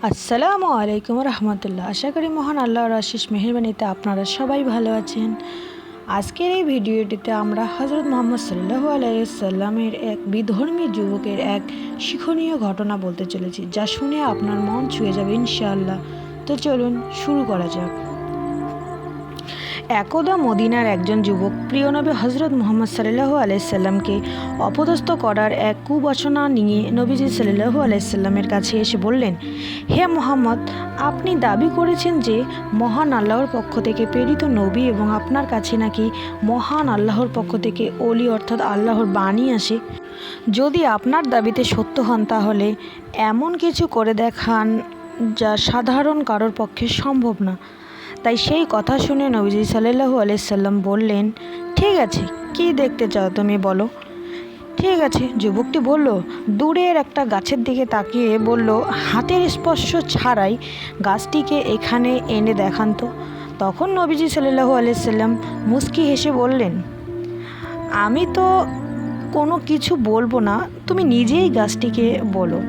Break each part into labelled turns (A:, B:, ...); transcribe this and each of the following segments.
A: আসসালামু আলাইকুম রহমতুল্লাহ। আশা করি মহান আল্লাহর আশিস মেহেরবানিতে আপনারা সবাই ভালো আছেন। আজকের এই ভিডিওটিতে আমরা হজরত মুহাম্মদ সাল্লাল্লাহু আলাইহি সাল্লামের এক বিধর্মী যুবকের এক শিক্ষণীয় ঘটনা বলতে চলেছি, যা শুনে আপনার মন ছুঁয়ে যাবে ইনশাআল্লাহ। তো চলুন শুরু করা যাক। একদা মদিনার একজন যুবক প্রিয় নবী হজরত মুহাম্মদ সাল্লাল্লাহু আলাইহি সাল্লামকে অপদস্থ করার এক কুবাসনা নিয়ে নবীজি সাল্লাল্লাহু আলাইহি সাল্লামের কাছে এসে বললেন, হে মুহাম্মদ, আপনি দাবি করেছেন যে মহান আল্লাহর পক্ষ থেকে প্রেরিত নবী এবং আপনার কাছে নাকি মহান আল্লাহর পক্ষ থেকে অলি অর্থাৎ আল্লাহর বাণী আসে। যদি আপনার দাবিতে সত্য হন তাহলে এমন কিছু করে দেখান যা সাধারণ কারোর পক্ষে সম্ভব না। তাই সেই কথা শুনে নবীজি সাল্লাল্লাহু আলাইহি সাল্লাম বললেন, ঠিক আছে, কি দেখতে চাও তুমি বলো। ঠিক আছে, যুবকটি বলল। দূরের একটা গাছের দিকে তাকিয়ে বলল, হাতের স্পর্শ ছাড়াই গাছটিকে এখানে এনে দেখান তো। তখন নবীজি সাল্লাল্লাহু আলাইহি সাল্লাম মুচকি হেসে বললেন, আমি তো কোনো কিছু বলবো না, তুমি নিজেই গাছটিকে বলো,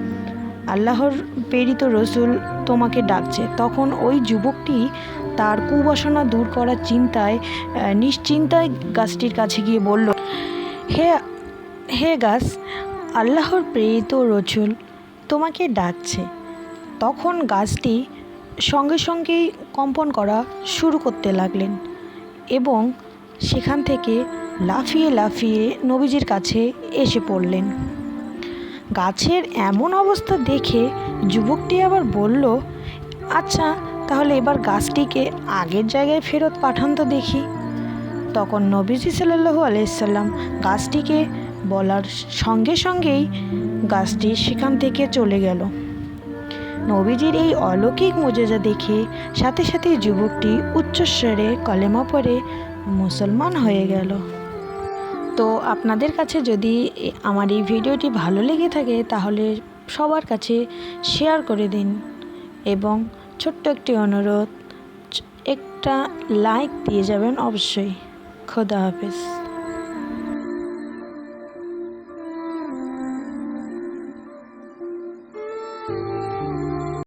A: আল্লাহর প্রেরিত রসুল তোমাকে ডাকছে। তখন ওই যুবকটি তার কুবাসনা দূর করার নিশ্চিন্তায় গাছটির কাছে গিয়ে বলল, হে হে গাছ, আল্লাহর প্রেরিত রসুল তোমাকে ডাকছে। তখন গাছটি সঙ্গে সঙ্গেই কম্পন করা শুরু করতে লাগলেন এবং সেখান থেকে লাফিয়ে লাফিয়ে নবীজির কাছে এসে পড়লেন। গাছের এমন অবস্থা দেখে যুবকটি আবার বলল, আচ্ছা, তাহলে এবার গাছটিকে আগের জায়গায় ফেরত পাঠান তো দেখি। তখন নবীজি সাল্লাল্লাহু আলাইহি সাল্লাম গাছটিকে বলার সঙ্গে সঙ্গেই গাছটি সেখান থেকে চলে গেল। নবীজির এই অলৌকিক মুজিজা দেখে সাথে সাথে যুবকটি উচ্চস্বরে কলেমা পড়ে মুসলমান হয়ে গেল। তো আপনাদের কাছে যদি আমার এই ভিডিওটি ভালো লেগে থাকে তাহলে সবার কাছে শেয়ার করে দিন এবং ছোট্ট একটি অনুরোধ, একটা লাইক দিয়ে যাবেন অবশ্যই। খোদা হাফেজ।